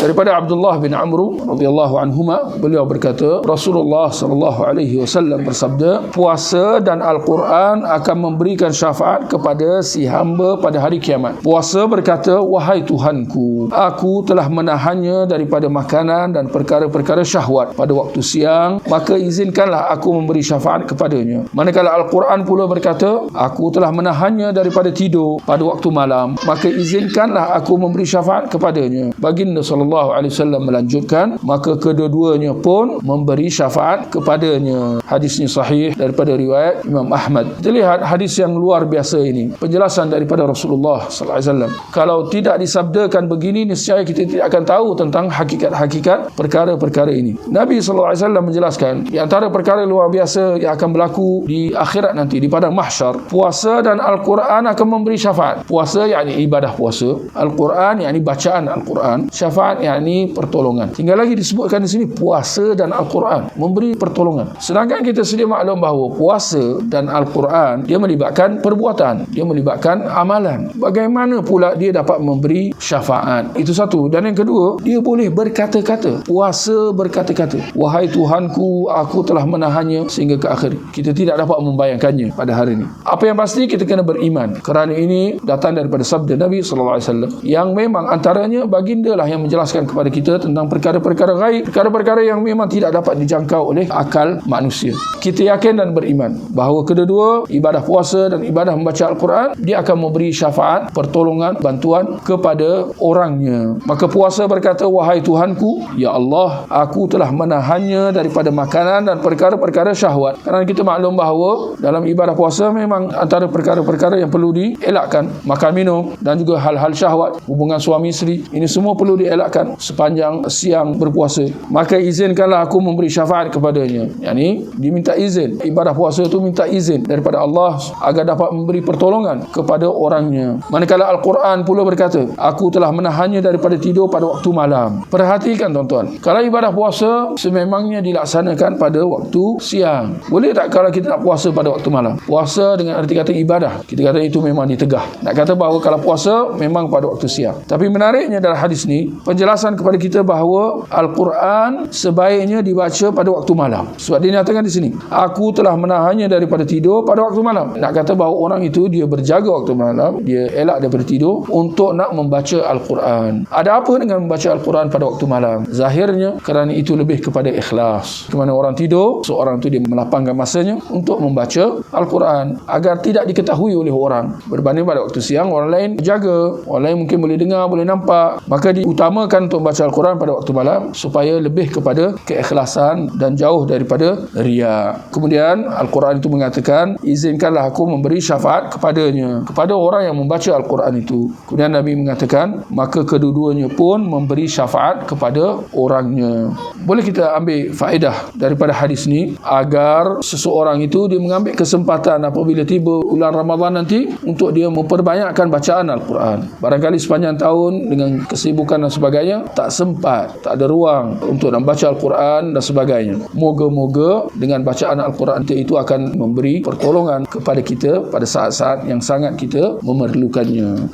Daripada Abdullah bin Amr radhiyallahu anhuma, beliau berkata, Rasulullah sallallahu alaihi wasallam bersabda, puasa dan Al-Quran akan memberikan syafaat kepada si hamba pada hari kiamat. Puasa berkata, wahai Tuhanku, aku telah menahannya daripada makanan dan perkara-perkara syahwat pada waktu siang, maka izinkanlah aku memberi syafaat kepadanya. Manakala Al-Quran pula berkata, aku telah menahannya daripada tidur pada waktu malam, maka izinkanlah aku memberi syafaat kepadanya. Baginda sallallahu alaihi wasallam melanjutkan, maka kedua-duanya pun memberi syafaat kepadanya. Hadis ini sahih daripada riwayat Imam Ahmad. Kita lihat hadis yang luar biasa ini, penjelasan daripada Rasulullah sallallahu alaihi wasallam. Kalau tidak disabdakan begini, niscaya kita tidak akan tahu tentang hakikat-hakikat perkara-perkara ini. Nabi sallallahu alaihi wasallam menjelaskan, di antara perkara luar biasa yang akan berlaku di akhirat nanti, di padang mahsyar, puasa dan Al-Quran akan memberi syafaat. Puasa yakni ibadah puasa, Al-Quran yakni bacaan Al-Quran, syafaat yakni pertolongan. Tinggal lagi disebutkan di sini puasa dan Al-Quran memberi pertolongan. Sedangkan kita sedia maklum bahawa puasa dan Al-Quran dia melibatkan perbuatan, dia melibatkan amalan. Bagaimana pula dia dapat memberi syafaat? Itu satu. Dan yang kedua, dia boleh berkata-kata. Puasa berkata-kata, wahai Tuhanku, aku telah menahannya sehingga ke akhir. Kita tidak dapat membayangkannya pada hari ini. Apa yang pasti, kita kena beriman, kerana ini datang daripada sabda Nabi sallallahu alaihi wasallam, yang memang antaranya baginda lah yang menjelaskan kepada kita tentang perkara-perkara gaib, perkara-perkara yang memang tidak dapat dijangkau oleh akal manusia. Kita yakin dan beriman bahawa kedua-dua, ibadah puasa dan ibadah membaca Al-Quran, dia akan memberi syafaat, pertolongan, bantuan kepada orangnya. Maka puasa berkata, wahai Tuhanku, ya Allah, aku telah menahannya daripada makanan dan perkara-perkara syahwat. Kerana kita maklum bahawa dalam ibadah puasa memang antara perkara-perkara yang perlu dielakkan, makan minum dan juga hal-hal syahwat, hubungan suami isteri, ini semua perlu dielakkan sepanjang siang berpuasa. Maka izinkanlah aku memberi syafaat kepadanya. Yani diminta izin. Ibadah puasa itu minta izin daripada Allah agar dapat memberi pertolongan kepada orangnya. Manakala Al-Quran pula berkata, aku telah menahannya daripada tidur pada waktu malam. Perhatikan tuan-tuan, kalau ibadah puasa sememangnya dilaksanakan pada waktu siang. Boleh tak kalau kita nak puasa pada waktu malam? Puasa dengan arti kata ibadah, kita kata itu memang ditegah. Nak kata bahawa kalau puasa memang pada waktu siang. Tapi menariknya dalam hadis ni, penjelasan kepada kita bahawa Al-Quran sebaiknya dibaca pada waktu malam. Sebab dia nyatakan di sini, aku telah menahannya daripada tidur pada waktu malam. Nak kata bahawa orang itu dia berjaga waktu malam, dia elak daripada tidur untuk nak membaca Al-Quran. Ada apa dengan membaca Al-Quran pada waktu malam? Zahirnya kerana itu lebih kepada ikhlas. Ke mana orang tidur, seorang itu dia melapangkan masanya untuk membaca Al-Quran agar tidak diketahui oleh orang. Berbanding pada waktu siang, orang lain jaga, orang lain mungkin boleh dengar, boleh nampak. Maka diutamakan untuk membaca Al-Quran pada waktu malam supaya lebih kepada keikhlasan dan jauh daripada riya. Kemudian Al-Quran itu mengatakan, izinkanlah aku memberi syafaat kepadanya, kepada orang yang membaca Al-Quran itu. Kemudian Nabi mengatakan, maka kedua-duanya pun memberi syafaat kepada orangnya. Boleh kita ambil faedah daripada hadis ni agar seseorang itu dia mengambil kesempatan apabila tiba bulan Ramadan nanti untuk dia memperbanyakkan bacaan Al-Quran. Barangkali sepanjang tahun dengan kesibukan dan sebagainya tak sempat, tak ada ruang untuk membaca Al-Quran dan sebagainya. Moga-moga dengan bacaan Al-Quran itu akan memberi pertolongan kepada kita pada saat-saat yang sangat kita memerlukannya.